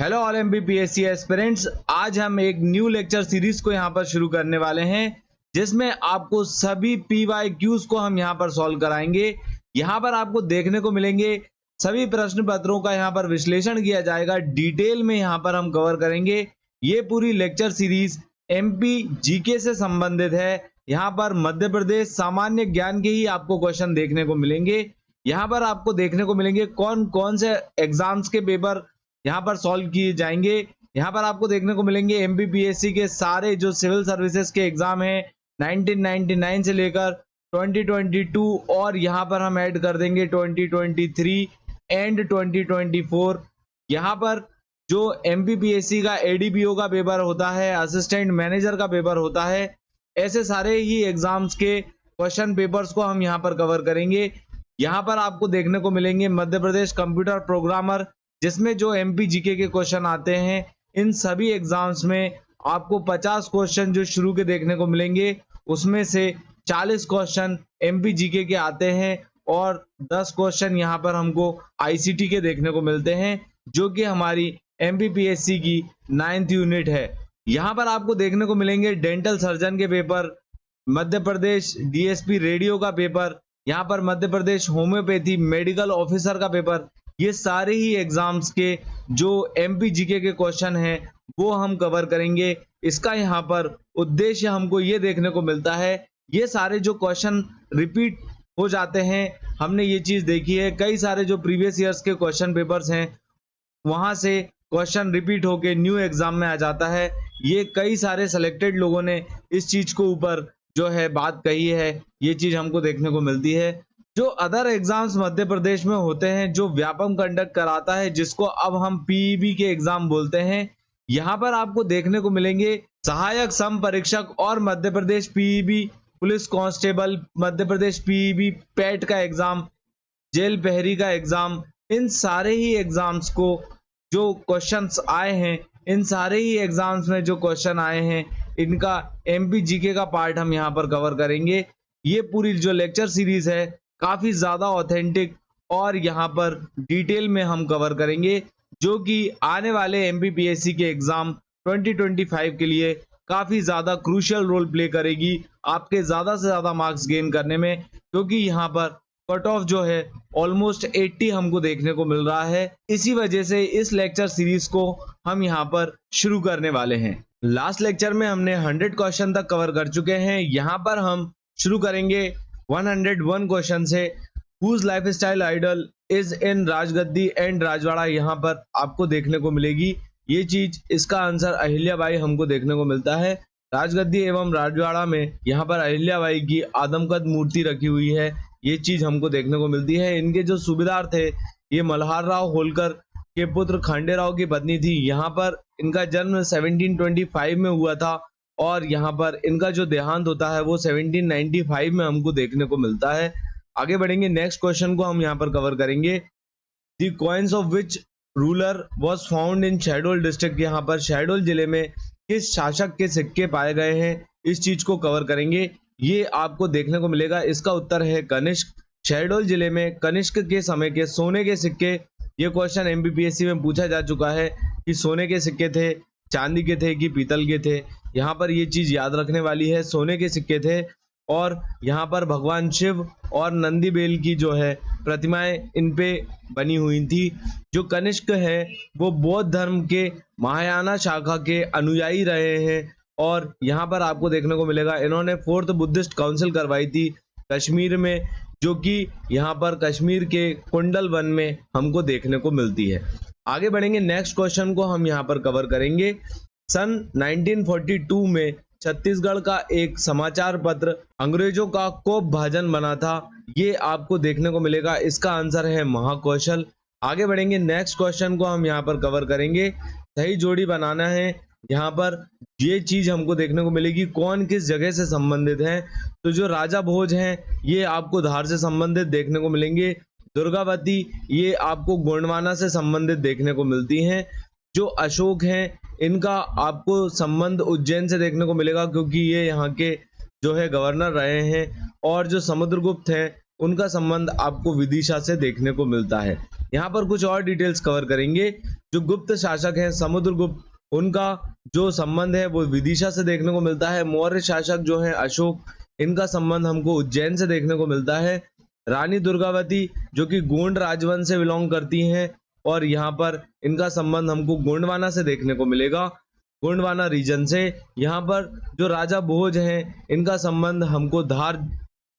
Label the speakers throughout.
Speaker 1: Hello all MPPSC aspirants. आज हम एक न्यू लेक्चर सीरीज को यहाँ पर शुरू करने वाले हैं जिसमें आपको सभी पीवाईक्यूज को हम यहाँ पर सॉल्व कराएंगे। यहाँ पर आपको देखने को मिलेंगे सभी प्रश्न पत्रों का यहाँ पर विश्लेषण किया जाएगा, डिटेल में यहाँ पर हम कवर करेंगे। ये पूरी लेक्चर सीरीज एमपी जीके से संबंधित है। यहाँ पर मध्य प्रदेश सामान्य ज्ञान के ही आपको क्वेश्चन देखने को मिलेंगे। यहाँ पर आपको देखने को मिलेंगे कौन कौन से एग्जाम्स के पेपर यहाँ पर सॉल्व किए जाएंगे। यहाँ पर आपको देखने को मिलेंगे एमपीपीएससी के सारे जो सिविल सर्विसेज के एग्जाम हैं 1999 से लेकर 2022 और यहाँ पर हम ऐड कर देंगे 2023 एंड 2024। यहाँ पर जो एमपीपीएससी का एडीपीओ का पेपर होता है, असिस्टेंट मैनेजर का पेपर होता है, ऐसे सारे ही एग्जाम्स के क्वेश्चन पेपर्स को हम यहाँ पर कवर करेंगे। यहाँ पर आपको देखने को मिलेंगे मध्य प्रदेश कंप्यूटर प्रोग्रामर, जिसमें जो एमपी जीके के क्वेश्चन आते हैं। इन सभी एग्जाम्स में आपको 50 क्वेश्चन जो शुरू के देखने को मिलेंगे, उसमें से 40 क्वेश्चन एमपी जीके के आते हैं और 10 क्वेश्चन यहाँ पर हमको आईसीटी के देखने को मिलते हैं, जो कि हमारी एमपीपीएससी की 9th यूनिट है। यहाँ पर आपको देखने को मिलेंगे डेंटल सर्जन के paper, Madhya Pradesh DSP radio का पेपर, यहाँ पर Madhya Pradesh homeopathy medical officer का पेपर। ये सारे ही एग्जाम्स के जो एमपी जीके के क्वेश्चन हैं वो हम कवर करेंगे। इसका यहाँ पर उद्देश्य हमको ये देखने को मिलता है, ये सारे जो क्वेश्चन रिपीट हो जाते हैं, हमने ये चीज देखी है। कई सारे जो प्रीवियस ईयर्स के क्वेश्चन पेपर्स हैं वहां से क्वेश्चन रिपीट होके न्यू एग्जाम में आ जाता है। ये कई सारे सेलेक्टेड लोगों ने इस चीज को ऊपर जो है बात कही है, ये चीज हमको देखने को मिलती है। जो अदर एग्जाम्स मध्य प्रदेश में होते हैं, जो व्यापम कंडक्ट कराता है, जिसको अब हम पीईबी के एग्जाम बोलते हैं, यहाँ पर आपको देखने को मिलेंगे सहायक सम परीक्षक और Madhya Pradesh PEB police constable, Madhya Pradesh PEB PAT का एग्जाम, जेल प्रहरी का एग्जाम। इन सारे ही एग्जाम्स को जो क्वेश्चंस आए हैं, इन सारे ही एग्जाम्स में जो क्वेश्चन आए हैं, इनका एमपी जीके का पार्ट हम यहाँ पर कवर करेंगे। ये पूरी जो लेक्चर सीरीज है काफी ज्यादा ऑथेंटिक और यहाँ पर डिटेल में हम कवर करेंगे, जो कि आने वाले एमपीपीएससी के एग्जाम 2025 के लिए काफी ज्यादा क्रूशियल रोल प्ले करेगी आपके ज्यादा से ज्यादा मार्क्स गेन करने में, क्योंकि यहाँ पर कट ऑफ जो है ऑलमोस्ट 80 हमको देखने को मिल रहा है। इसी वजह से इस लेक्चर सीरीज को हम यहाँ पर शुरू करने वाले हैं। लास्ट लेक्चर में हमने 100 क्वेश्चन तक कवर कर चुके हैं। यहाँ पर हम शुरू करेंगे 101 क्वेश्चन से। Whose lifestyle idol is in Rajgaddi and Rajwada, यहाँ पर आपको देखने को मिलेगी ये चीज। इसका आंसर अहिल्याबाई हमको देखने को मिलता है। राजगद्दी एवं राजवाड़ा में यहाँ पर अहिल्याबाई की आदमकद मूर्ति रखी हुई है, ये चीज हमको देखने को मिलती है। इनके जो सूबेदार थे ये मल्हार राव होलकर के पुत्र खांडेराव की पत्नी थी। यहाँ पर इनका जन्म 1725 में हुआ था और यहाँ पर इनका जो देहांत होता है वो 1795 में हमको देखने को मिलता है। आगे बढ़ेंगे, नेक्स्ट क्वेश्चन को हम यहाँ पर कवर करेंगे। The coins of which ruler was found in Shahdol district, यहाँ पर शहडोल जिले में किस शासक के सिक्के पाए गए हैं, इस चीज को कवर करेंगे। ये आपको देखने को मिलेगा, इसका उत्तर है कनिष्क। शहडोल जिले में कनिष्क के समय के सोने के सिक्के, ये क्वेश्चन एमपीपीएससी में पूछा जा चुका है कि सोने के सिक्के थे, चांदी के थे कि पीतल के थे। यहाँ पर ये चीज याद रखने वाली है, सोने के सिक्के थे। और यहाँ पर भगवान शिव और नंदी बेल की जो है प्रतिमाएं इन पे बनी हुई थी। जो कनिष्क है वो बौद्ध धर्म के महायाना शाखा के अनुयायी रहे हैं और यहाँ पर आपको देखने को मिलेगा इन्होंने 4th बुद्धिस्ट काउंसिल करवाई थी कश्मीर में, जो कि यहाँ पर कश्मीर के कुंडल वन में हमको देखने को मिलती है। आगे बढ़ेंगे, नेक्स्ट क्वेश्चन को हम यहाँ पर कवर करेंगे। सन 1942 में छत्तीसगढ़ का एक समाचार पत्र अंग्रेजों का कोप भाजन बना था, ये आपको देखने को मिलेगा। इसका आंसर है महाकौशल। आगे बढ़ेंगे, नेक्स्ट क्वेश्चन को हम यहाँ पर कवर करेंगे। सही जोड़ी बनाना है, यहाँ पर ये चीज हमको देखने को मिलेगी कौन किस जगह से संबंधित है। तो जो राजा भोज हैं ये आपको धार से संबंधित देखने को मिलेंगे। दुर्गावती ये आपको गोंडवाना से संबंधित देखने को मिलती हैं। जो अशोक हैं इनका आपको संबंध उज्जैन से देखने को मिलेगा, क्योंकि ये यहाँ के जो है गवर्नर रहे हैं। और जो समुद्रगुप्त हैं उनका संबंध आपको विदिशा से देखने को मिलता है। यहाँ पर कुछ और डिटेल्स कवर करेंगे। जो गुप्त शासक हैं समुद्रगुप्त, उनका जो संबंध है वो विदिशा से देखने को मिलता है। मौर्य शासक जो है अशोक, इनका संबंध हमको उज्जैन से देखने को मिलता है। रानी दुर्गावती जो कि गोंड राजवंश से बिलोंग करती हैं और यहाँ पर इनका संबंध हमको गोंडवाना से देखने को मिलेगा, गोंडवाना रीजन से। यहाँ पर जो राजा भोज हैं इनका संबंध हमको धार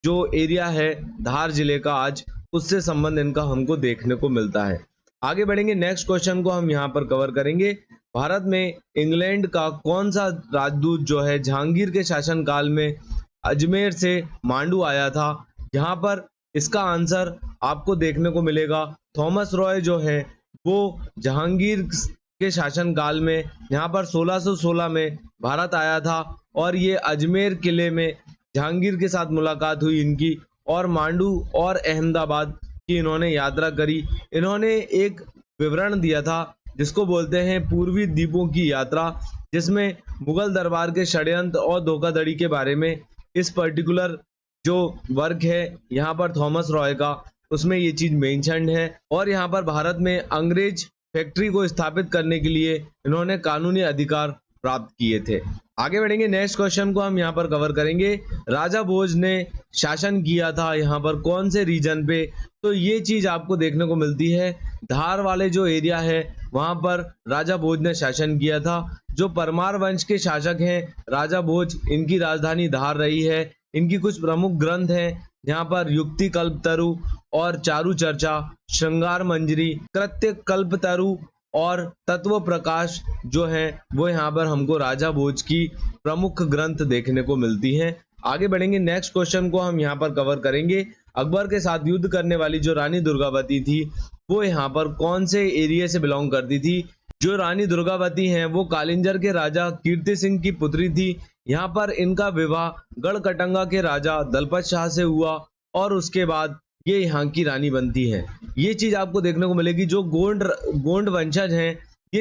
Speaker 1: जो एरिया है धार जिले का आज, उससे संबंध इनका हमको देखने को मिलता है। आगे बढ़ेंगे, नेक्स्ट क्वेश्चन को हम यहाँ पर कवर करेंगे। भारत में इंग्लैंड का कौन सा राजदूत जो है जहांगीर के शासन काल में अजमेर से मांडू आया था? यहाँ पर इसका आंसर आपको देखने को मिलेगा थॉमस रॉय जो है वो जहांगीर के शासन काल में यहाँ पर 1616 में भारत आया था और ये अजमेर किले में जहांगीर के साथ मुलाकात हुई इनकी और मांडू और अहमदाबाद की इन्होंने यात्रा करी। इन्होंने एक विवरण दिया था जिसको बोलते हैं पूर्वी द्वीपों की यात्रा, जिसमें मुगल दरबार के षड्यंत्र और धोखाधड़ी के बारे में इस पर्टिकुलर जो वर्क है यहाँ पर थॉमस रॉय का, उसमें ये चीज मेंशन्ड है। और यहाँ पर भारत में अंग्रेज फैक्ट्री को स्थापित करने के लिए इन्होंने कानूनी अधिकार प्राप्त किए थे। आगे बढ़ेंगे, नेक्स्ट क्वेश्चन को हम यहाँ पर कवर करेंगे। राजा भोज ने शासन किया था यहाँ पर कौन से रीजन पे? तो ये चीज आपको देखने को मिलती है धार वाले जो एरिया है वहां पर राजा भोज ने शासन किया था। जो परमार वंश के शासक हैं राजा भोज, इनकी राजधानी धार रही है। इनकी कुछ प्रमुख ग्रंथ हैं यहाँ पर युक्ति कल्पतरु और चारु चर्चा, श्रृंगार मंजरी, कृत्य कल्पतरु और तत्व प्रकाश जो है वो यहाँ पर हमको राजा भोज की प्रमुख ग्रंथ देखने को मिलती हैं। आगे बढ़ेंगे, नेक्स्ट क्वेश्चन को हम यहाँ पर कवर करेंगे। अकबर के साथ युद्ध करने वाली जो रानी दुर्गावती थी वो यहाँ पर कौन से एरिया से बिलोंग करती थी? जो रानी दुर्गावती हैं वो कालिंजर के राजा कीर्ति सिंह की पुत्री थी। यहाँ पर इनका विवाह गढ़कटंगा के राजा दलपत शाह से हुआ और उसके बाद ये यहाँ की रानी बनती है। ये चीज आपको देखने को मिलेगी। जो गोंड वंशज हैं ये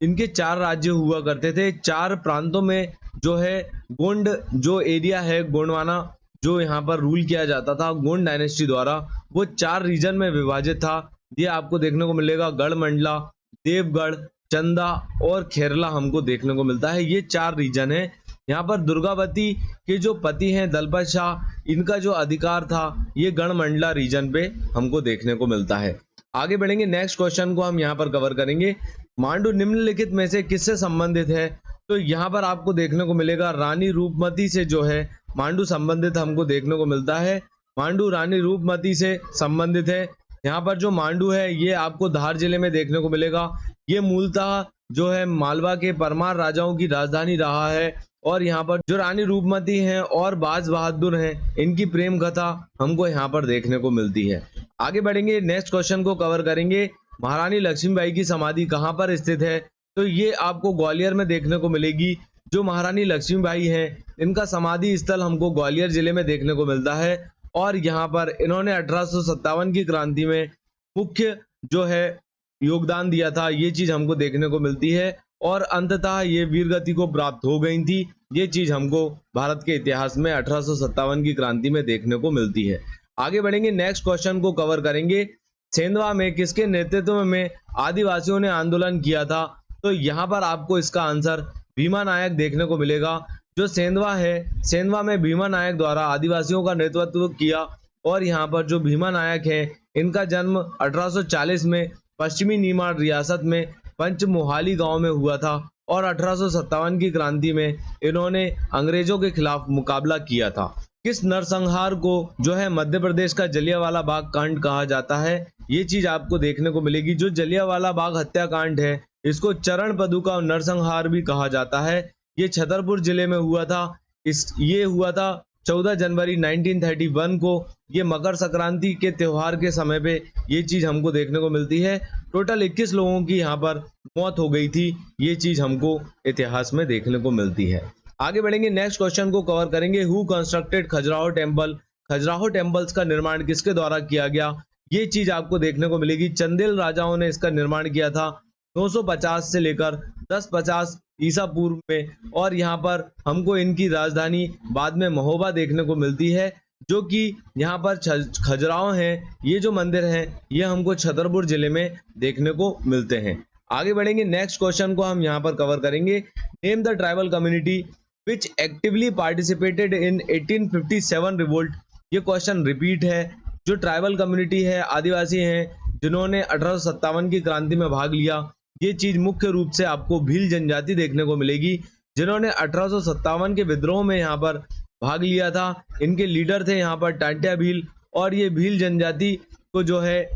Speaker 1: इनके चार राज्य हुआ करते थे। चार प्रांतों में जो है गोंड जो एरिया है गोंडवाना जो यहाँ पर रूल किया जाता था गोंड डायनेस्टी द्वारा, वो 4 रीजन में विभाजित था। ये आपको देखने को मिलेगा गढ़मंडला, देवगढ़, चंदा और खेरला हमको देखने को मिलता है। ये 4 रीजन है। यहाँ पर दुर्गावती के जो पति हैं दलपत शाह, इनका जो अधिकार था ये गढ़मंडला रीजन पे हमको देखने को मिलता है। आगे बढ़ेंगे, नेक्स्ट क्वेश्चन को हम यहाँ पर कवर करेंगे। मांडू निम्नलिखित में से किससे संबंधित है? तो यहाँ पर आपको देखने को मिलेगा रानी रूपमती से जो है मांडू संबंधित हमको देखने को मिलता है। मांडू रानी रूपमती से संबंधित है। यहाँ पर जो मांडू है ये आपको धार जिले में देखने को मिलेगा। ये मूलतः जो है मालवा के परमार राजाओं की राजधानी रहा है और यहाँ पर जो रानी रूपमती हैं और बाज बहादुर हैं इनकी प्रेम कथा हमको यहाँ पर देखने को मिलती है। आगे बढ़ेंगे, नेक्स्ट क्वेश्चन को कवर करेंगे। महारानी लक्ष्मीबाई की समाधि कहाँ पर स्थित है? तो ये आपको ग्वालियर में देखने को मिलेगी। जो महारानी लक्ष्मीबाई हैं इनका समाधि स्थल हमको ग्वालियर जिले में देखने को मिलता है और यहाँ पर इन्होंने 1857 की क्रांति में मुख्य जो है योगदान दिया था। ये चीज हमको देखने को मिलती है और अंततः ये वीरगति को प्राप्त हो गई थी। ये चीज हमको भारत के इतिहास में 1857 की क्रांति में देखने को मिलती है। आगे बढ़ेंगे, नेक्स्ट क्वेश्चन को कवर करेंगे। सेंधवा में किसके नेतृत्व में आदिवासियों ने आंदोलन किया था? तो यहाँ पर आपको इसका आंसर भीमा नायक देखने को मिलेगा। जो सेंधवा है, सेंधवा में भीमा नायक द्वारा आदिवासियों का नेतृत्व किया और यहाँ पर जो भीमा नायक है इनका जन्म 1840 में पश्चिमी निमाड़ रियासत में पंचमोहाली गांव में हुआ था और 1857 की क्रांति में इन्होंने अंग्रेजों के खिलाफ मुकाबला किया था। किस नरसंहार को जो है मध्य प्रदेश का जलियांवाला बाग कांड कहा जाता है? ये चीज आपको देखने को मिलेगी। जो जलियांवाला बाग हत्याकांड है इसको चरण पदू का नरसंहार भी कहा जाता है। ये छतरपुर जिले में हुआ था। ये हुआ था 14 जनवरी 1931 को। ये मकर संक्रांति के त्योहार के समय पे ये चीज हमको देखने को मिलती है। टोटल 21 लोगों की यहाँ पर मौत हो गई थी। ये चीज हमको इतिहास में देखने को मिलती है। आगे बढ़ेंगे, नेक्स्ट क्वेश्चन को कवर करेंगे। Who constructed Khajuraho temple? Khajuraho temples का निर्माण किसके द्वारा किया गया? ये चीज आपको देखने को मिलेगी। चंदेल राजाओं ने इसका निर्माण किया था 950 से लेकर 1050 ईसा पूर्व में और यहाँ पर हमको इनकी राजधानी बाद में महोबा देखने को मिलती है। जो कि यहाँ पर खजुराहो हैं, ये जो मंदिर हैं ये हमको छतरपुर जिले में देखने को मिलते हैं। आगे बढ़ेंगे, नेक्स्ट क्वेश्चन को हम यहाँ पर कवर करेंगे। Name the tribal community which actively participated in 1857 revolt. ये क्वेश्चन रिपीट है। जो ट्राइबल कम्युनिटी है, आदिवासी हैं जिन्होंने 1857 की क्रांति में भाग लिया, ये चीज मुख्य रूप से आपको भील जनजाति देखने को मिलेगी, जिन्होंने 1857 के विद्रोह में यहाँ पर भाग लिया था। इनके लीडर थे यहाँ पर टांट्या भील, और ये भील जनजाति को जो है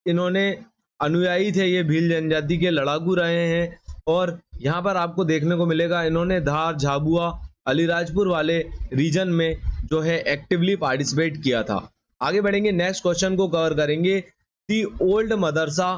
Speaker 1: इन्होंने अनुयायी थे, ये भील जनजाति के लड़ाकू रहे हैं। और यहाँ पर आपको देखने को मिलेगा इन्होंने धार, झाबुआ, अलीराजपुर वाले रीजन में जो है एक्टिवली पार्टिसिपेट किया था। आगे बढ़ेंगे, नेक्स्ट क्वेश्चन को कवर करेंगे। The old madrasa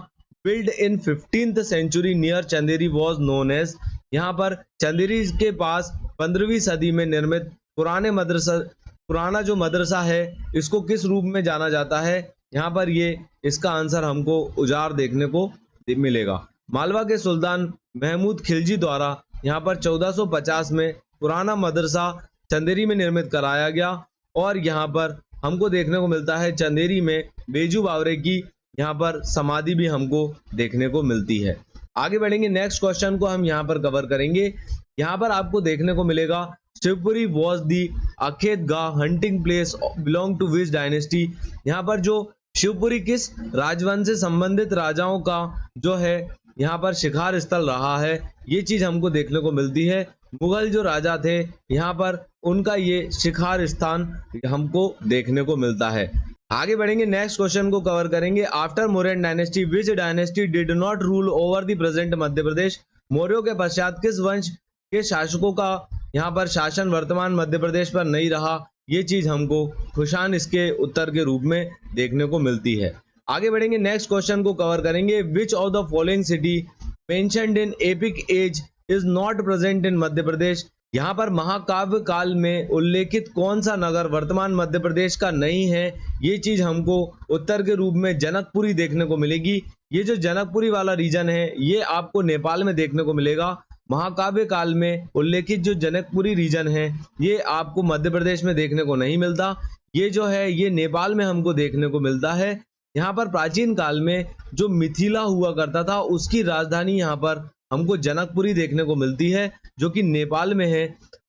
Speaker 1: built in 15th century near Chanderi was known as. यहाँ पर चंदेरी के पास 15वीं सदी में निर्मित पुराना जो मदरसा है इसको किस रूप में जाना जाता है। यहाँ पर ये इसका आंसर हमको उजार देखने को मिलेगा। मालवा के सुल्तान महमूद खिलजी द्वारा यहाँ पर 1450 में पुराना मदरसा चंदेरी में निर्मित कराया गया, और यहाँ पर हमको देखने को मिलता है चंदेरी में बेजू बावरे की यहाँ पर समाधि भी हमको देखने को मिलती है। आगे बढ़ेंगे, नेक्स्ट क्वेश्चन को हम यहाँ पर कवर करेंगे। यहाँ पर आपको देखने को मिलेगा Shivpuri was the Akhetgah hunting place belong to which dynasty. यहाँ पर जो शिवपुरी किस राजवंश से संबंधित राजाओं का जो है यहाँ पर शिकार स्थल रहा है, ये चीज हमको देखने को मिलती है। मुगल जो राजा थे यहाँ पर उनका ये शिकार स्थान हमको देखने को मिलता है। आगे बढ़ेंगे, नेक्स्ट क्वेश्चन को कवर करेंगे। After Mauryan dynasty which dynasty did not rule over the present Madhya Pradesh. मौर्यों के पश्चात किस वंश के शासकों का यहाँ पर शासन वर्तमान मध्य प्रदेश पर नहीं रहा, ये चीज हमको खुशान इसके उत्तर के रूप में देखने को मिलती है। आगे बढ़ेंगे, नेक्स्ट क्वेश्चन को कवर करेंगे। Which of the following city mentioned in epic age is not present in Madhya Pradesh. यहाँ पर महाकाव्य काल में उल्लेखित कौन सा नगर वर्तमान मध्य प्रदेश का नहीं है, ये चीज हमको उत्तर के रूप में जनकपुरी देखने को मिलेगी। ये जो जनकपुरी वाला रीजन है ये आपको नेपाल में देखने को मिलेगा। महाकाव्य काल में उल्लेखित जो जनकपुरी रीजन है ये आपको मध्य प्रदेश में देखने को नहीं मिलता, ये जो है ये नेपाल में हमको देखने को मिलता है। यहाँ पर प्राचीन काल में जो मिथिला हुआ करता था उसकी राजधानी यहाँ पर हमको जनकपुरी देखने को मिलती है, जो कि नेपाल में है।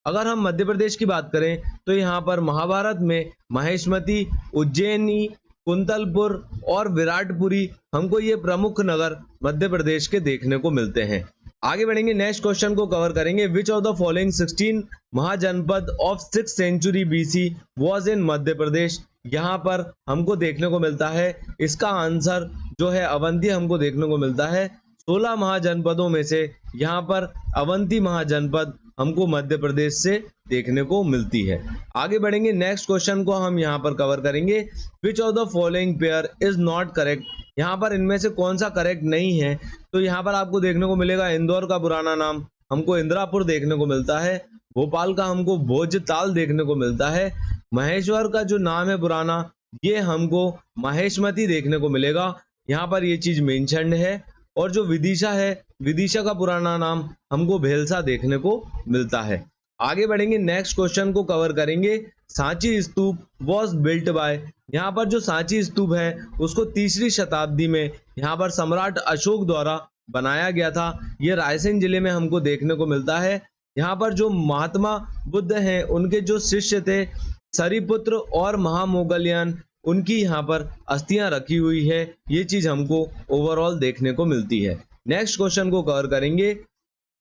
Speaker 1: अगर हम मध्य प्रदेश की बात करें तो यहाँ पर महाभारत में महेशमती, उज्जैनी, कुंतलपुर और विराटपुरी हमको ये प्रमुख नगर मध्य प्रदेश के देखने को मिलते हैं। आगे बढ़ेंगे, नेक्स्ट क्वेश्चन को कवर करेंगे। Which of the following 16 mahajanapada of 6th century BC was in Madhya Pradesh. यहाँ पर हमको देखने को मिलता है इसका आंसर जो है अवंती हमको देखने को मिलता है। 16 महाजनपदों में से यहाँ पर अवंती महाजनपद हमको मध्य प्रदेश से देखने को मिलती है। आगे बढ़ेंगे, नेक्स्ट क्वेश्चन को हम यहाँ पर कवर करेंगे। Which of the following pair is not correct. यहाँ पर इनमें से कौन सा करेक्ट नहीं है, तो यहाँ पर आपको देखने को मिलेगा इंदौर का पुराना नाम हमको इंदिरापुर देखने को मिलता है, भोपाल का हमको भोजताल देखने को मिलता है, महेश्वर का जो नाम है पुराना ये हमको महेशमती देखने को मिलेगा, यहाँ पर ये चीज मेंशन्ड है। और जो विदिशा है, विदिशा का पुराना नाम हमको भेलसा देखने को मिलता है। आगे बढ़ेंगे, नेक्स्ट क्वेश्चन को कवर करेंगे। Sanchi stupa was built by. यहाँ पर जो सांची स्तूप है उसको 3री शताब्दी में यहाँ पर सम्राट अशोक द्वारा बनाया गया था। ये रायसेन जिले में हमको देखने को मिलता है। यहाँ पर जो महात्मा बुद्ध हैं उनके जो शिष्य थे सरिपुत्र और महामोगलियन, उनकी यहाँ पर अस्थियां रखी हुई है, ये चीज हमको ओवरऑल देखने को मिलती है। नेक्स्ट क्वेश्चन को कवर करेंगे।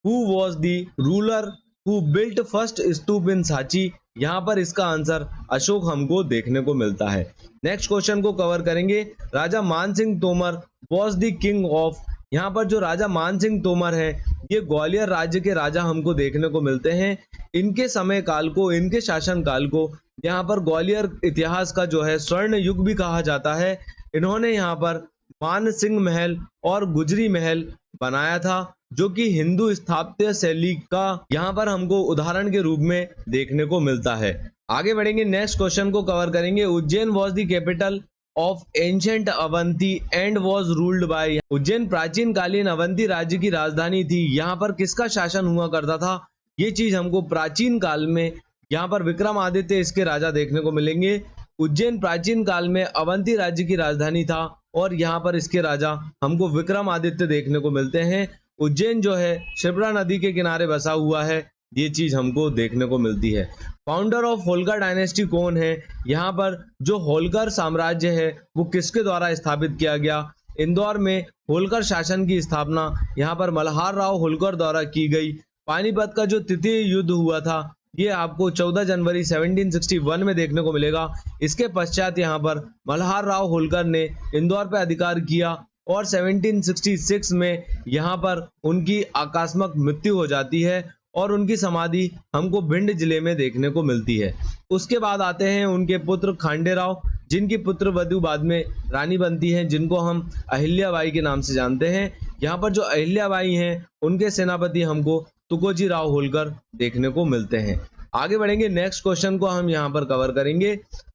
Speaker 1: Who was the ruler who built first stupa in Sanchi. यहाँ पर इसका आंसर अशोक हमको देखने को मिलता है। नेक्स्ट क्वेश्चन को कवर करेंगे। राजा मान Singh Tomar was the king of. यहाँ पर जो राजा मान सिंह तोमर है ये ग्वालियर राज्य के राजा हमको देखने को मिलते हैं। इनके समय काल को, इनके शासन काल को यहाँ पर ग्वालियर इतिहास का जो है स्वर्ण युग भी कहा जाता है। इन्होंने यहाँ पर मान सिंह महल और गुजरी महल बनाया था, जो कि हिंदू स्थापत्य शैली का यहाँ पर हमको उदाहरण के रूप में देखने को मिलता है। आगे बढ़ेंगे, नेक्स्ट क्वेश्चन को कवर करेंगे। Ujjain was the capital of ancient Avanti and was ruled by. Ujjain प्राचीन कालीन अवंती राज्य की राजधानी थी। यहाँ पर किसका शासन हुआ करता था, ये चीज हमको प्राचीन काल में यहाँ पर विक्रमादित्य इसके राजा देखने को मिलेंगे। उज्जैन प्राचीन काल में अवंती राज्य की राजधानी था और यहाँ पर इसके राजा हमको विक्रमादित्य देखने को मिलते हैं। उज्जैन जो है शिप्रा नदी के किनारे बसा हुआ है, ये चीज हमको देखने को मिलती है। फाउंडर ऑफ होलकर डायनेस्टी कौन है? यहाँ पर जो होलकर साम्राज्य है वो किसके द्वारा स्थापित किया गया? इंदौर में होलकर शासन की स्थापना यहाँ पर मल्हार राव होलकर द्वारा की गई। पानीपत का जो तृतीय युद्ध हुआ था ये आपको 14 जनवरी 1761 में देखने को मिलेगा। इसके पश्चात यहाँ पर मल्हार राव होलकर ने इंदौर पर अधिकार किया और 1766 में यहाँ पर उनकी आकस्मिक मृत्यु हो जाती है और उनकी समाधि हमको भिंड जिले में देखने को मिलती है। उसके बाद आते हैं उनके पुत्र खांडेराव, जिनकी पुत्र वधु बाद में रानी बनती हैं, जिनको हम अहिल्याबाई के नाम से जानते हैं। यहाँ पर जो अहिल्याबाई हैं उनके सेनापति हमको तुकोजी राव होलकर देखने को मिलते हैं। आगे बढ़ेंगे, नेक्स्ट क्वेश्चन को हम यहाँ पर कवर करेंगे।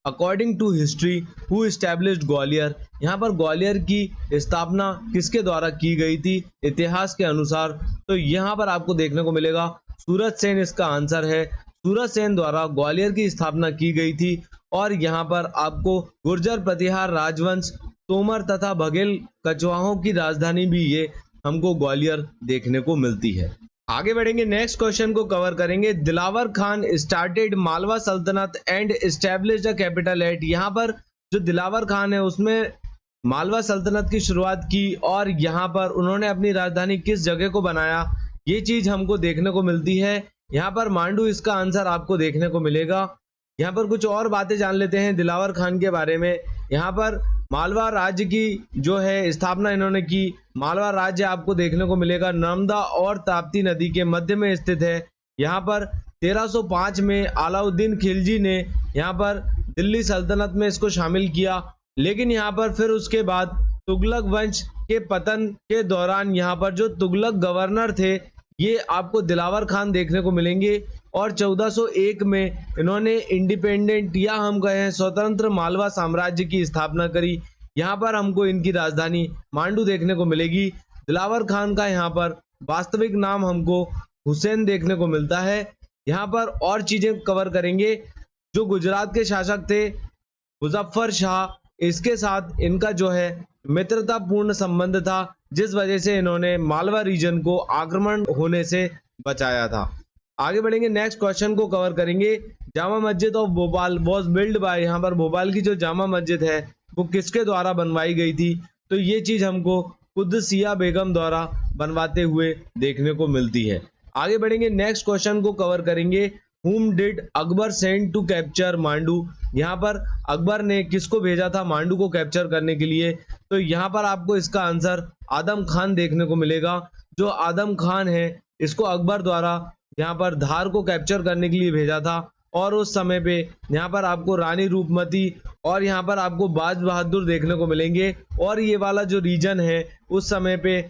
Speaker 1: According to history who established Gwalior? यहाँ पर ग्वालियर की स्थापना किसके द्वारा की गई थी इतिहास के अनुसार? तो यहाँ पर आपको देखने को मिलेगा सूरत सेन इसका आंसर है। सूरत सेन द्वारा ग्वालियर की स्थापना की गई थी और यहाँ पर आपको गुर्जर प्रतिहार राजवंश, तोमर तथा बघेल कछवाहों की राजधानी भी ये हमको ग्वालियर देखने को मिलती है। आगे बढ़ेंगे, नेक्स्ट क्वेश्चन को कवर करेंगे। दिलावर खान स्टार्टेड मालवा सल्तनत and established a capital eight? यहाँ पर जो दिलावर खान है उसमें मालवा सल्तनत की शुरुआत की और यहाँ पर उन्होंने अपनी राजधानी किस जगह को बनाया, ये चीज हमको देखने को मिलती है। यहाँ पर मांडू इसका आंसर आपको देखने को मिलेगा। यहाँ पर कुछ और बातें जान लेते हैं दिलावर खान के बारे में। यहाँ पर मालवा राज्य की जो है स्थापना इन्होंने की। मालवा राज्य आपको देखने को मिलेगा नर्मदा और ताप्ती नदी के मध्य में स्थित है। यहाँ पर 1305 में अलाउद्दीन खिलजी ने यहाँ पर दिल्ली सल्तनत में इसको शामिल किया, लेकिन यहाँ पर फिर उसके बाद तुगलक वंश के पतन के दौरान यहाँ पर जो तुगलक गवर्नर थे ये आपको दिलावर खान देखने को मिलेंगे और 1401 में इन्होंने इंडिपेंडेंट या हम कहें स्वतंत्र मालवा साम्राज्य की स्थापना करी। यहाँ पर हमको इनकी राजधानी मांडू देखने को मिलेगी। दिलावर खान का यहाँ पर वास्तविक नाम हमको हुसैन देखने को मिलता है। यहाँ पर और चीजें कवर करेंगे। जो गुजरात के शासक थे मुजफ्फर शाह, इसके साथ इनका जो है मित्रतापूर्ण संबंध था, जिस वजह से इन्होंने मालवा रीजन को आक्रमण होने से बचाया था। आगे बढ़ेंगे, नेक्स्ट क्वेश्चन को कवर करेंगे। Jama Masjid of Bhopal was build by? यहाँ पर भोपाल की जो जामा मस्जिद है वो किसके द्वारा बनवाई गई थी? तो ये चीज हमको कुद्सिया बेगम द्वारा बनवाते हुए देखने को मिलती है। आगे बढ़ेंगे, नेक्स्ट क्वेश्चन को कवर करेंगे। Whom did Akbar send to capture Mandu? यहाँ पर अकबर ने किसको भेजा था मांडू को कैप्चर करने के लिए? तो यहाँ पर आपको इसका आंसर आदम खान देखने को मिलेगा। जो आदम खान है इसको अकबर द्वारा यहाँ पर धार को कैप्चर करने के लिए भेजा था और उस समय पे यहाँ पर आपको रानी रूपमती और यहाँ पर आपको बाज बहादुर देखने को मिलेंगे और ये वाला जो रीजन है उस समय पे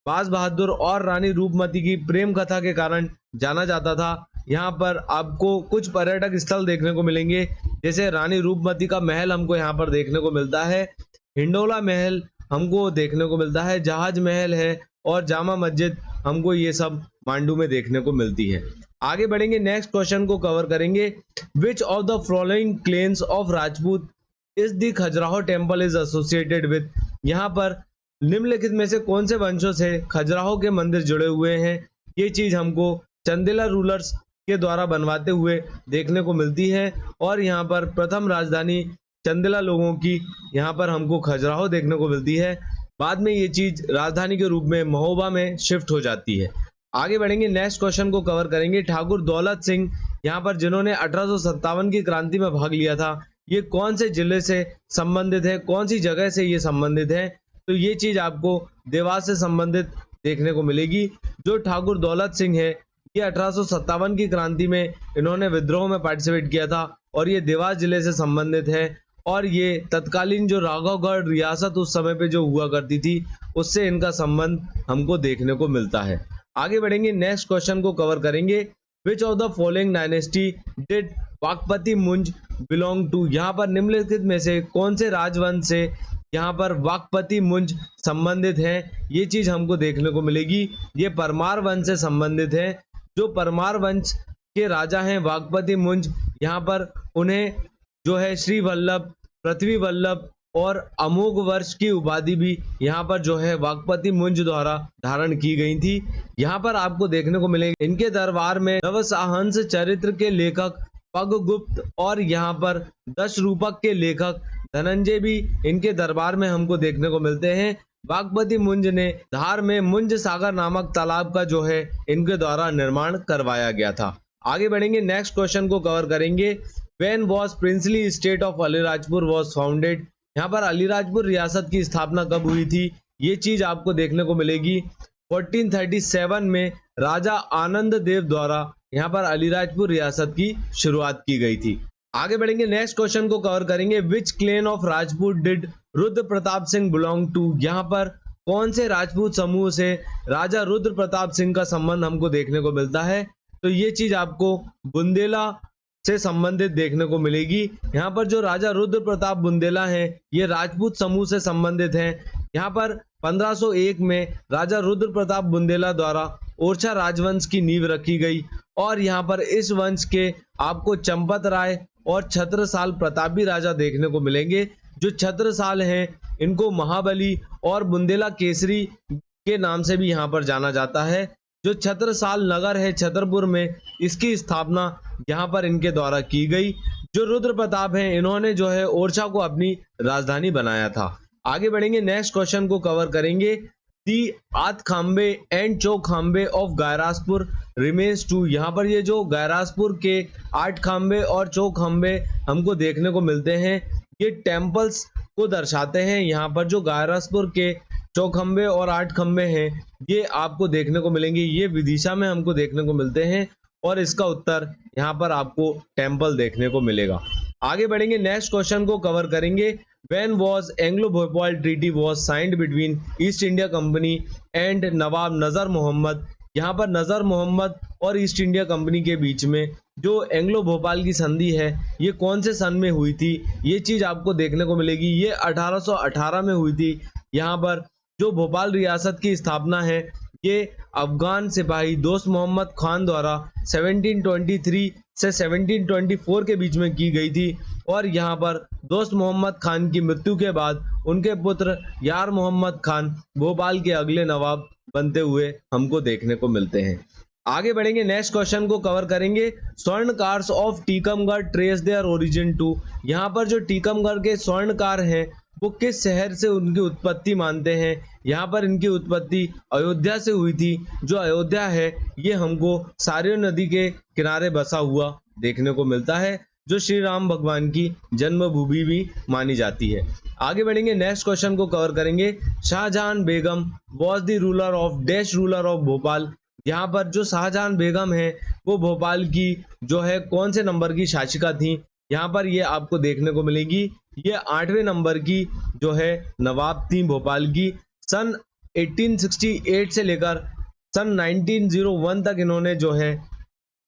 Speaker 1: बाज बहादुर और रानी रूपमती की प्रेम कथा के कारण जाना जाता था। यहाँ पर आपको कुछ पर्यटक स्थल देखने को मिलेंगे, जैसे रानी रूपमती का महल हमको यहाँ पर देखने को मिलता है, हिंडोला महल हमको देखने को मिलता है, जहाज महल है और जामा मस्जिद हमको ये सब मांडू में देखने को मिलती है। आगे बढ़ेंगे, नेक्स्ट क्वेश्चन को कवर करेंगे। Which of the following clans of Rajput is the Khajuraho temple is associated with? यहाँ पर निम्नलिखित में से कौन से वंशों से खजुराहो के मंदिर जुड़े हुए हैं? ये चीज हमको चंदेला रूलर्स के द्वारा बनवाते हुए देखने को मिलती है और यहाँ पर प्रथम राजधानी चंदेला लोगों की यहाँ पर हमको खजुराहो देखने को मिलती है। बाद में ये चीज राजधानी के रूप में महोबा में शिफ्ट हो जाती है। आगे बढ़ेंगे, नेक्स्ट क्वेश्चन को कवर करेंगे। ठाकुर दौलत सिंह यहाँ पर जिन्होंने 1857 की क्रांति में भाग लिया था, ये कौन से जिले से संबंधित है, कौन सी जगह से ये संबंधित है? तो ये चीज आपको देवास से संबंधित देखने को मिलेगी। जो ठाकुर दौलत सिंह है ये 1857 की क्रांति में इन्होंने विद्रोह में पार्टिसिपेट किया था और ये देवास जिले से संबंधित है और ये तत्कालीन जो राघवगढ़ रियासत उस समय पे जो हुआ करती थी उससे इनका संबंध हमको देखने को मिलता है। आगे बढ़ेंगे, नेक्स्ट क्वेश्चन को कवर करेंगे। Which of the following dynasty did Vakpati मुंज बिलोंग टू? यहाँ पर निम्नलिखित में से कौन से राजवंश से यहाँ पर वाकपति मुंज संबंधित हैं? ये चीज हमको देखने को मिलेगी। ये परमार वंश से संबंधित है। जो परमार वंश के राजा हैं वाकपति मुंज, यहाँ पर उन्हें जो है श्री वल्लभ, पृथ्वी वल्लभ और अमोघ वर्ष की उपाधि भी यहाँ पर जो है वाकपति मुंज द्वारा धारण की गई थी। यहाँ पर आपको देखने को मिलेगा इनके दरबार में नवसाहंस चरित्र के लेखक पगगुप्त और यहाँ पर दश रूपक के लेखक धनंजय भी इनके दरबार में हमको देखने को मिलते हैं। वाकपति मुंज ने धार में मुंज सागर नामक तालाब का जो है इनके द्वारा निर्माण करवाया गया था। आगे बढ़ेंगे, नेक्स्ट क्वेश्चन को कवर करेंगे। When was princely state of Alirajpur was founded. यहाँ पर अलीराजपुर रियासत की स्थापना कब हुई थी, ये चीज आपको देखने को मिलेगी। 1437 में राजा आनंद देव द्वारा यहाँ पर अलीराजपुर रियासत की शुरुआत की गई थी। आगे बढ़ेंगे, नेक्स्ट क्वेश्चन को कवर करेंगे। Which clan of Rajput did Rudra Pratap Singh belong to. यहाँ पर कौन से राजपूत समूह से राजा रुद्र प्रताप सिंह का संबंध हमको देखने को मिलता है, तो ये चीज आपको बुंदेला से संबंधित देखने को मिलेगी। यहाँ पर जो राजा रुद्र प्रताप बुंदेला हैं ये राजपूत समूह से संबंधित हैं। यहाँ पर 1501 में राजा रुद्र प्रताप बुंदेला द्वारा ओरछा राजवंश की नींव रखी गई और यहाँ पर इस वंश के आपको चंपत राय और छत्रसाल प्रतापी राजा देखने को मिलेंगे। जो छत्रसाल हैं इनको महाबली और बुंदेला केसरी के नाम से भी यहाँ पर जाना जाता है। जो छत्रसाल नगर है छतरपुर में, इसकी स्थापना यहाँ पर इनके द्वारा की गई। जो रुद्र प्रताप हैं इन्होंने जो है ओरछा को अपनी राजधानी बनाया था। आगे बढ़ेंगे, नेक्स्ट क्वेश्चन को कवर करेंगे। The Aath Khambe and Chauk Khambe of Gyaraspur remains to. यहाँ पर ये जो गायरासपुर के 8 खाम्बे और चौक खाम्बे हमको देखने को मिलते हैं, ये टेम्पल्स को दर्शाते हैं। यहाँ पर जो गायरासपुर के चौखंबे और 8 खंबे हैं ये आपको देखने को मिलेंगे, ये विदिशा में हमको देखने को मिलते हैं और इसका उत्तर यहाँ पर आपको टेम्पल देखने को मिलेगा। आगे बढ़ेंगे, नेक्स्ट क्वेश्चन को कवर करेंगे। When was Anglo Bhopal treaty was signed between East India Company and Nawab Nazar Mohammad. यहाँ पर नजर मोहम्मद और ईस्ट इंडिया कंपनी के बीच में जो एंग्लो भोपाल की संधि है ये कौन से सन में हुई थी, ये चीज आपको देखने को मिलेगी। ये 1818 में हुई थी। यहाँ पर जो भोपाल रियासत की स्थापना है ये अफगान सिपाही दोस्त मोहम्मद खान द्वारा 1723 से 1724 के बीच में की गई थी और यहाँ पर दोस्त मोहम्मद खान की मृत्यु के बाद उनके पुत्र यार मोहम्मद खान भोपाल के अगले नवाब बनते हुए हमको देखने को मिलते हैं। आगे बढ़ेंगे, नेक्स्ट क्वेश्चन को कवर करेंगे। Swarnkar of Tikamgarh trace their origin to. यहाँ पर जो टीकमगढ़ के स्वर्णकार हैं वो किस शहर से उनकी उत्पत्ति मानते हैं। यहाँ पर इनकी उत्पत्ति अयोध्या से हुई थी। जो अयोध्या है ये हमको सरयू नदी के किनारे बसा हुआ देखने को मिलता है, जो श्री राम भगवान की जन्मभूमि भी मानी जाती है। आगे बढ़ेंगे, नेक्स्ट क्वेश्चन को कवर करेंगे। Shahjahan Begum was the ruler of dash ruler of Bhopal. यहाँ पर जो शाहजहां बेगम है वो भोपाल की जो है कौन से नंबर की शासिका थी, यहाँ पर ये आपको देखने को मिलेगी। ये 8वें नंबर की जो है नवाब थी भोपाल की। सन 1868 से लेकर सन 1901 तक इन्होंने जो है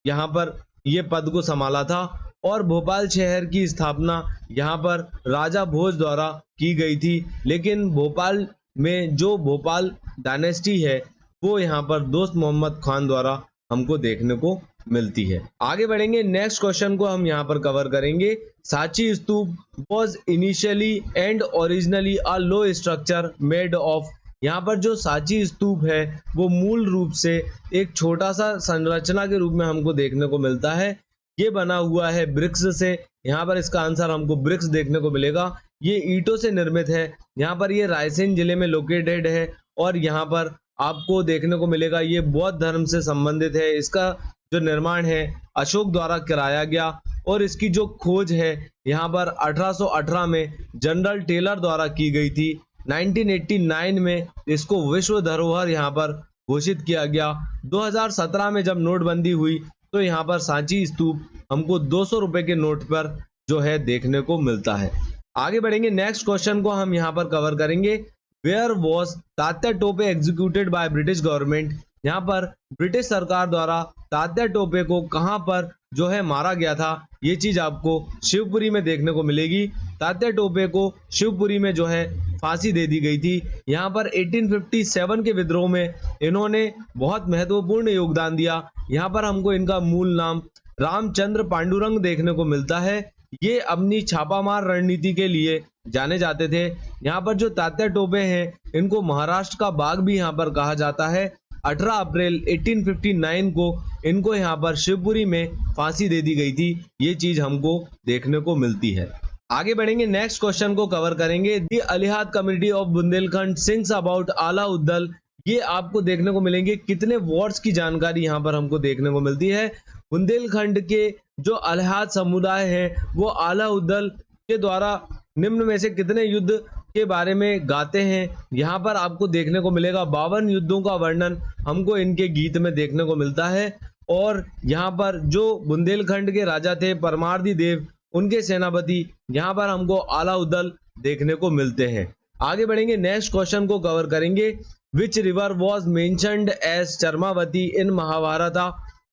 Speaker 1: यहाँ पर ये पद को संभाला था और भोपाल शहर की स्थापना यहाँ पर राजा भोज द्वारा की गई थी। लेकिन भोपाल में जो भोपाल डायनेस्टी है वो यहाँ पर दोस्त मोहम्मद खान द्वारा हमको देखने को मिलती है। आगे बढ़ेंगे, नेक्स्ट क्वेश्चन को हम यहाँ पर कवर करेंगे। Sanchi stupa was initially and originally a low structure made of. यहाँ पर जो सांची स्तूप है वो मूल रूप से एक छोटा सा संरचना के रूप में हमको देखने को मिलता है। ये बना हुआ है ब्रिक्स से। यहाँ पर इसका आंसर हमको ब्रिक्स देखने को मिलेगा। ये ईंटों से निर्मित है। यहाँ पर ये रायसेन जिले में लोकेटेड है और यहाँ पर आपको देखने को मिलेगा ये बौद्ध धर्म से संबंधित है। इसका जो निर्माण है अशोक द्वारा कराया गया और इसकी जो खोज है यहाँ पर 1818 में जनरल टेलर द्वारा की गई थी। 1989 में इसको विश्व धरोहर यहाँ पर घोषित किया गया। 2017 में जब नोटबंदी हुई तो यहाँ पर सांची स्तूप हमको 200 रुपए के नोट पर जो है देखने को मिलता है। आगे बढ़ेंगे, नेक्स्ट क्वेश्चन को हम यहाँ पर कवर करेंगे। Where was Tatya Tope executed by British government. यहाँ पर ब्रिटिश सरकार द्वारा तात्या टोपे को कहाँ पर जो है मारा गया था, ये चीज आपको शिवपुरी में देखने को मिलेगी। तात्या टोपे को शिवपुरी में जो है फांसी दे दी गई थी। यहाँ पर 1857 के विद्रोह में इन्होंने बहुत महत्वपूर्ण योगदान दिया। यहाँ पर हमको इनका मूल नाम रामचंद्र पांडुरंग देखने को मिलता है। ये अपनी छापामार रणनीति के लिए जाने जाते थे। यहाँ पर जो तात्या टोपे हैं, इनको महाराष्ट्र का बाघ भी यहाँ पर कहा जाता है। 18 अप्रैल 1859 को इनको यहाँ पर शिवपुरी में फांसी दे दी गई थी। ये चीज हमको देखने को मिलती है। आगे बढ़ेंगे, नेक्स्ट क्वेश्चन को कवर करेंगे। The Alihad community of Bundelkhand sings about Aala Udal. ये आपको देखने को मिलेंगे कितने वॉर्ड्स की जानकारी यहाँ पर हमको देखने को मिलती है। बुंदेलखंड के जो अलिहाद समुदाय है वो आला उद्दल के द्वारा निम्न में से कितने युद्ध के बारे में गाते हैं। यहाँ पर आपको देखने को मिलेगा 52 युद्धों का वर्णन हमको इनके गीत में देखने को मिलता है। और यहाँ पर जो बुंदेलखंड के राजा थे परमार्दी देव, उनके सेनापति यहाँ पर हमको आला उद्दल देखने को मिलते हैं। आगे बढ़ेंगे, नेक्स्ट क्वेश्चन को कवर करेंगे। Which river was mentioned as Charmavati in Mahabharat.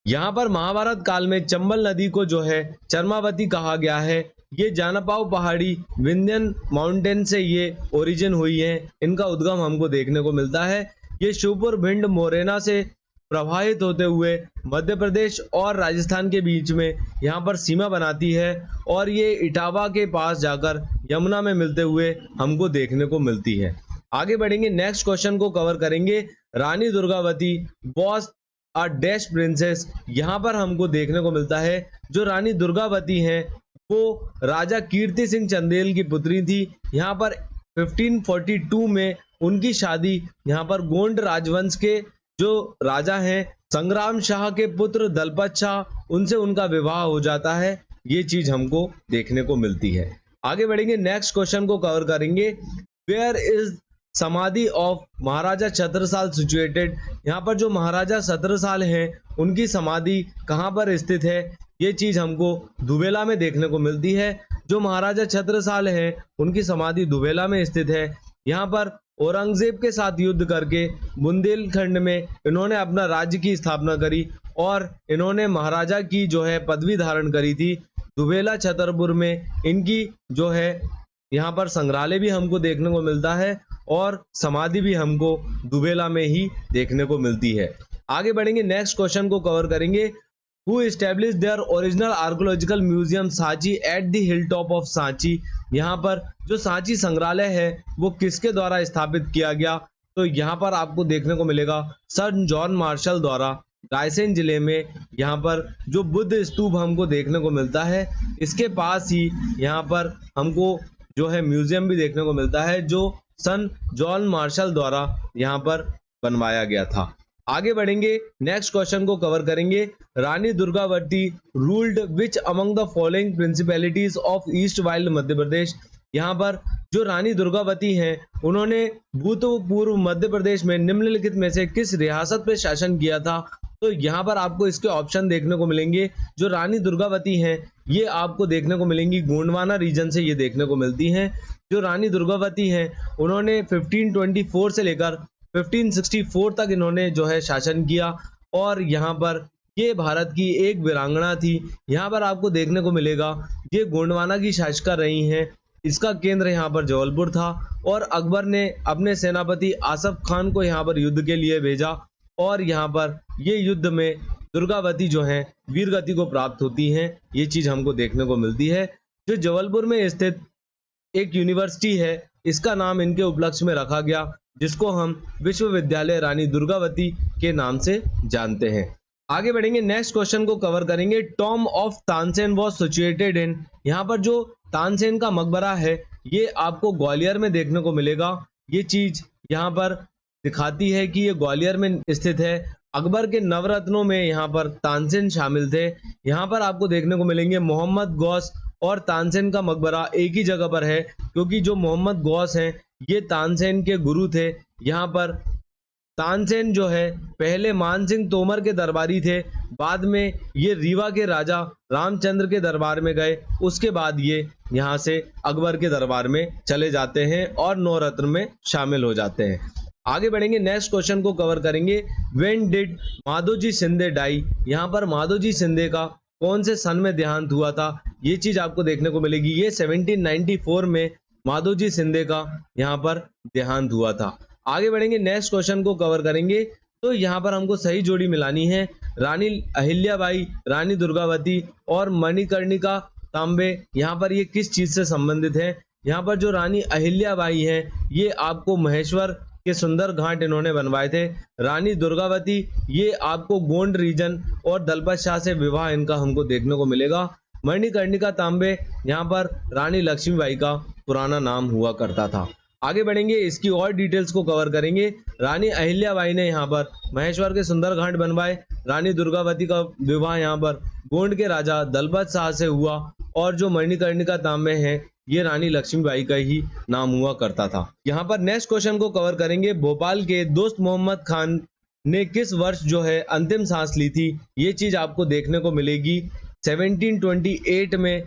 Speaker 1: यहाँ पर महाभारत काल में चंबल नदी को जो है चर्मावती कहा गया है। ये जानपाव पहाड़ी विंध्यन माउंटेन से ये ओरिजिन हुई है, इनका उद्गम हमको देखने को मिलता है। ये शिवपुर, भिंड, मोरेना से प्रवाहित होते हुए मध्य प्रदेश और राजस्थान के बीच में यहाँ पर सीमा बनाती है और ये इटावा के पास जाकर यमुना में मिलते हुए हमको देखने को मिलती है। आगे बढ़ेंगे, नेक्स्ट क्वेश्चन को कवर करेंगे। Rani Durgavati was a dash princess. यहाँ पर हमको देखने को मिलता है जो रानी दुर्गावती हैं वो राजा कीर्ति सिंह चंदेल की पुत्री थी। यहाँ पर 1542 में उनकी शादी यहाँ पर गोंड राजवंश के जो राजा हैं संग्राम शाह के पुत्र दलपत शाह, उनसे उनका विवाह हो जाता है। ये चीज हमको देखने को मिलती है। आगे बढ़ेंगे, नेक्स्ट क्वेश्चन को कवर करेंगे। वेयर इज समाधि ऑफ महाराजा छत्रसाल सिचुएटेड। यहाँ पर जो महाराजा छत्रसाल हैं उनकी समाधि कहाँ पर स्थित है। ये चीज हमको दुबेला में देखने को मिलती है। जो महाराजा छत्रसाल हैं उनकी समाधि दुबेला में स्थित है। यहाँ पर औरंगजेब के साथ युद्ध करके बुंदेलखंड में इन्होंने अपना राज्य की स्थापना करी और इन्होंने महाराजा की जो है पदवी धारण करी थी। दुबेला छतरपुर में इनकी जो है यहाँ पर संग्रहालय भी हमको देखने को मिलता है और समाधि भी हमको दुबेला में ही देखने को मिलती है। आगे बढ़ेंगे, नेक्स्ट क्वेश्चन को कवर करेंगे। Who established their original archaeological museum Sanchi at the hilltop of Sanchi. यहाँ पर जो सांची संग्रहालय है वो किसके द्वारा स्थापित किया गया, तो यहाँ पर आपको देखने को मिलेगा सर जॉन मार्शल द्वारा। रायसेन जिले में यहाँ पर जो बुद्ध स्तूप हमको देखने को मिलता है, इसके पास ही यहाँ पर हमको जो है म्यूजियम भी देखने को मिलता है जो सन जॉन मार्शल द्वारा यहाँ पर बनवाया गया था। आगे बढ़ेंगे, नेक्स्ट क्वेश्चन को कवर करेंगे। Rani Durgavati ruled which among the following principalities of east wild Madhya Pradesh. यहाँ पर जो रानी दुर्गावती हैं उन्होंने भूतपूर्व मध्य प्रदेश में निम्नलिखित में से किस रियासत पे शासन किया था, तो यहाँ पर आपको इसके ऑप्शन देखने को मिलेंगे। जो रानी दुर्गावती हैं ये आपको देखने को मिलेंगी गोंडवाना रीजन से ये देखने को मिलती हैं। जो रानी दुर्गावती हैं उन्होंने 1524 से लेकर 1564 तक इन्होंने जो है शासन किया और यहाँ पर ये भारत की एक वीरांगना थी। यहाँ पर आपको देखने को मिलेगा ये गोंडवाना की शासिका रही हैं। इसका केंद्र यहाँ पर जबलपुर था और अकबर ने अपने सेनापति आसफ खान को यहाँ पर युद्ध के लिए भेजा और यहाँ पर ये युद्ध में दुर्गावती जो है वीर गति को प्राप्त होती हैं। ये चीज हमको देखने को मिलती है। जो जबलपुर में स्थित एक यूनिवर्सिटी है इसका नाम इनके उपलक्ष्य में रखा गया, जिसको हम विश्वविद्यालय रानी दुर्गावती के नाम से जानते हैं। आगे बढ़ेंगे, नेक्स्ट क्वेश्चन को कवर करेंगे। Tom of Tansen was situated in. यहाँ पर जो तानसेन का मकबरा है ये आपको ग्वालियर में देखने को मिलेगा। ये चीज यहाँ पर दिखाती है कि ये ग्वालियर में स्थित है। अकबर के नवरत्नों में यहाँ पर तानसेन शामिल थे। यहाँ पर आपको देखने को मिलेंगे मोहम्मद गौस और तानसेन का मकबरा एक ही जगह पर है, क्योंकि जो मोहम्मद गौस हैं ये तानसेन के गुरु थे। यहाँ पर तानसेन जो है पहले मान सिंह तोमर के दरबारी थे, बाद में ये रीवा के राजा रामचंद्र के दरबार में गए, उसके बाद ये यहाँ से अकबर के दरबार में चले जाते हैं और नवरत्न में शामिल हो जाते हैं। आगे बढ़ेंगे, नेक्स्ट क्वेश्चन को कवर करेंगे। When did Madhoji Shinde die. यहाँ पर माधोजी शिंदे का कौन से सन में देहांत हुआ था, ये चीज आपको देखने को मिलेगी। ये 1794 में माधोजी शिंदे का यहाँ पर देहांत हुआ था। आगे बढ़ेंगे, नेक्स्ट क्वेश्चन को कवर करेंगे। तो यहाँ पर हमको सही जोड़ी मिलानी है। रानी अहिल्याबाई, रानी दुर्गावती और मणिकर्णिका तांबे यहाँ पर ये किस चीज से संबंधित है? यहाँ पर जो रानी अहिल्याबाई है ये आपको महेश्वर के सुंदर घाट इन्होंने बनवाए थे। रानी दुर्गावती ये आपको गोंड रीजन और दलपत शाह से विवाह इनका हमको देखने को मिलेगा। मणिकर्णिका तांबे यहाँ पर रानी लक्ष्मीबाई का पुराना नाम हुआ करता था। आगे बढ़ेंगे, इसकी और डिटेल्स को कवर करेंगे। रानी अहिल्याबाई ने यहाँ पर महेश्वर के सुंदर घाट बनवाए। रानी दुर्गावती का विवाह यहाँ पर गोंड के राजा दलपत शाह से हुआ और जो मणिकर्णिका तांबे हैं ये रानी लक्ष्मीबाई का ही नाम हुआ करता था। यहाँ पर नेक्स्ट क्वेश्चन को कवर करेंगे। भोपाल के दोस्त मोहम्मद खान ने किस वर्ष जो है अंतिम सांस ली थी? ये चीज आपको देखने को मिलेगी 1728 में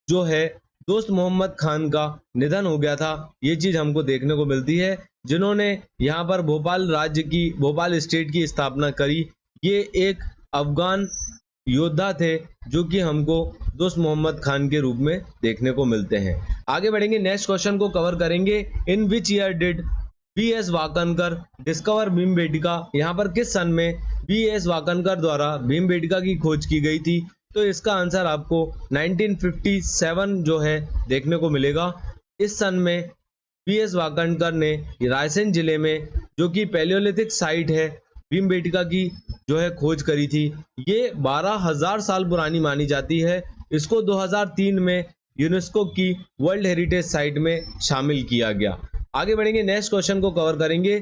Speaker 1: जो है दोस्त मोहम्मद खान का निधन हो गया था। ये चीज हमको देखने को मिलती है, जिन्होंने यहाँ पर भोपाल स्टेट की स्थापना करी। ये एक अफगान योद्धा थे जो कि हमको दोस्त मोहम्मद खान के रूप में देखने को मिलते हैं। आगे बढ़ेंगे, नेक्स्ट क्वेश्चन को कवर करेंगे। In which year did V S. Wakankar discover Bhimbetka? यहाँ पर किस सन में वी.एस. वाकनकर द्वारा भीमबेटका की खोज की गई थी? तो इसका आंसर आपको 1957 जो है देखने को मिलेगा। इस सन में वी.एस. वाकनकर ने रायसेन जिले में जो कि पैलियोलिथिक साइट है भीमबेटका की जो है खोज करी थी। ये 12,000 साल पुरानी मानी जाती है। इसको 2003 में यूनेस्को की वर्ल्ड हेरिटेज साइट में शामिल किया गया। आगे बढ़ेंगे, नेक्स्ट क्वेश्चन को कवर करेंगे।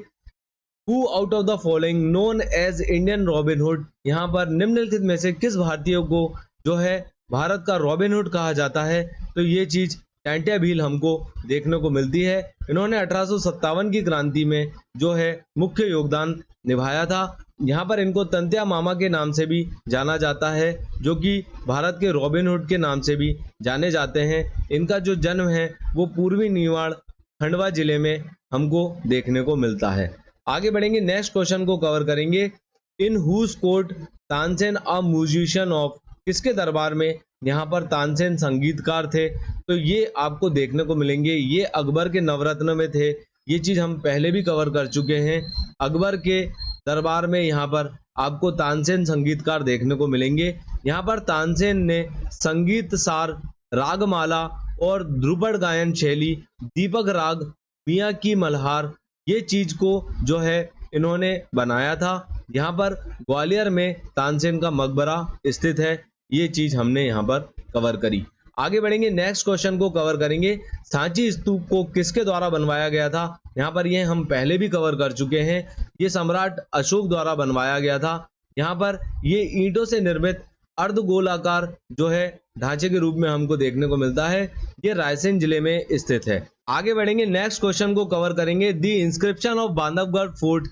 Speaker 1: Who out of the following known as Indian Robin Hood? यहाँ पर निम्नलिखित में से किस भारतीय को जो है भारत का रॉबिन हुड कहा जाता है? तो ये चीज टांटिया भील हमको देखने को मिलती है। इन्होंने 1857 की क्रांति में जो है मुख्य योगदान निभाया था। यहाँ पर इनको तंत्या मामा के नाम से भी जाना जाता है, जो कि भारत के रॉबिन हुड के नाम से भी जाने जाते हैं। इनका जो जन्म है वो पूर्वी निवाड़ खंडवा जिले में हमको देखने को मिलता है। आगे बढ़ेंगे, नेक्स्ट क्वेश्चन को कवर करेंगे। In whose court Tansen a musician of? किसके दरबार में यहाँ पर तानसेन संगीतकार थे? तो ये आपको देखने को मिलेंगे। ये अकबर के नवरत्न में थे। ये चीज हम पहले भी कवर कर चुके हैं। अकबर के दरबार में यहाँ पर आपको तानसेन संगीतकार देखने को मिलेंगे। यहाँ पर तानसेन ने संगीत सार, रागमाला और ध्रुपद गायन शैली, दीपक राग, मियाँ की मल्हार, ये चीज को जो है इन्होंने बनाया था। यहाँ पर ग्वालियर में तानसेन का मकबरा स्थित है। ये चीज हमने यहाँ पर कवर करी। आगे बढ़ेंगे, नेक्स्ट क्वेश्चन को कवर करेंगे। सांची स्तूप को किसके द्वारा बनवाया गया था? यहाँ पर ये हम पहले भी कवर कर चुके हैं। ये सम्राट अशोक द्वारा बनवाया गया था। यहाँ पर ये ईंटों से निर्मित अर्धगोलाकार जो है ढांचे के रूप में हमको देखने को मिलता है। ये रायसेन जिले में स्थित है। आगे बढ़ेंगे, नेक्स्ट क्वेश्चन को कवर करेंगे। The inscription of Bandhavgarh fort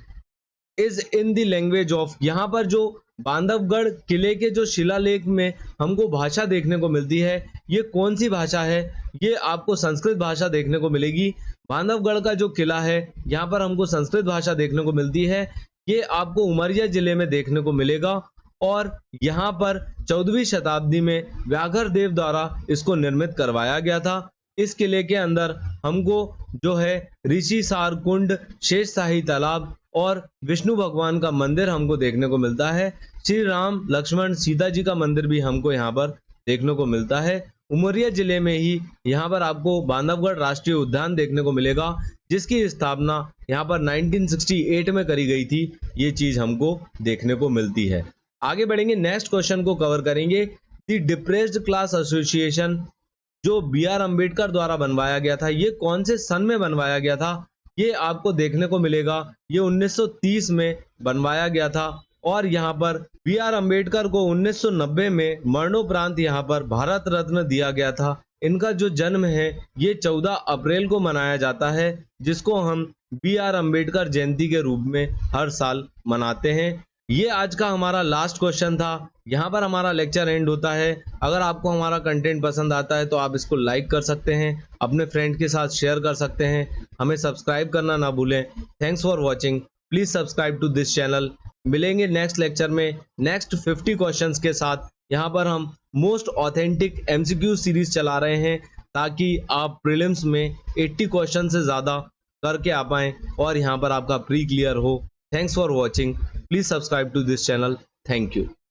Speaker 1: is in the language of? यहाँ पर जो बांधवगढ़ किले के जो शिलालेख में हमको भाषा देखने को मिलती है, ये कौन सी भाषा है? ये आपको संस्कृत भाषा देखने को मिलेगी। बांधवगढ़ का जो किला है यहाँ पर हमको संस्कृत भाषा देखने को मिलती है। ये आपको उमरिया जिले में देखने को मिलेगा और यहाँ पर 14वीं शताब्दी में व्याघ्र देव द्वारा इसको निर्मित करवाया गया था। इस किले के अंदर हमको जो है ऋषि सार कुंड, शेष शाही तालाब और विष्णु भगवान का मंदिर हमको देखने को मिलता है। श्री राम, लक्ष्मण, सीता जी का मंदिर भी हमको यहाँ पर देखने को मिलता है। उमरिया जिले में ही यहाँ पर आपको बांधवगढ़ राष्ट्रीय उद्यान देखने को मिलेगा, जिसकी स्थापना यहाँ पर 1968 में करी गई थी। ये चीज हमको देखने को मिलती है। आगे बढ़ेंगे, नेक्स्ट क्वेश्चन को कवर करेंगे। द डिप्रेस्ड क्लास एसोसिएशन जो बी.आर. अम्बेडकर द्वारा बनवाया गया था, ये कौन से सन में बनवाया गया था? ये आपको देखने को मिलेगा। ये 1930 में बनवाया गया था और यहाँ पर बी.आर. अम्बेडकर को 1990 में मरणोपरांत यहाँ पर भारत रत्न दिया गया था। इनका जो जन्म है ये 14 अप्रैल को मनाया जाता है, जिसको हम बी.आर. अम्बेडकर जयंती के रूप में हर साल मनाते हैं। ये आज का हमारा लास्ट क्वेश्चन था। यहाँ पर हमारा लेक्चर एंड होता है। अगर आपको हमारा कंटेंट पसंद आता है तो आप इसको लाइक कर सकते हैं, अपने फ्रेंड के साथ शेयर कर सकते हैं। हमें सब्सक्राइब करना ना भूलें। Thanks for watching. Please subscribe to this channel. मिलेंगे नेक्स्ट लेक्चर में नेक्स्ट 50 क्वेश्चंस के साथ। यहाँ पर हम मोस्ट ऑथेंटिक MCQ सीरीज चला रहे हैं ताकि आप प्रीलिम्स में 80 क्वेश्चन से ज़्यादा करके आ पाएँ और यहाँ पर आपका प्री क्लियर हो। Thanks for watching. Please subscribe to this channel. Thank you.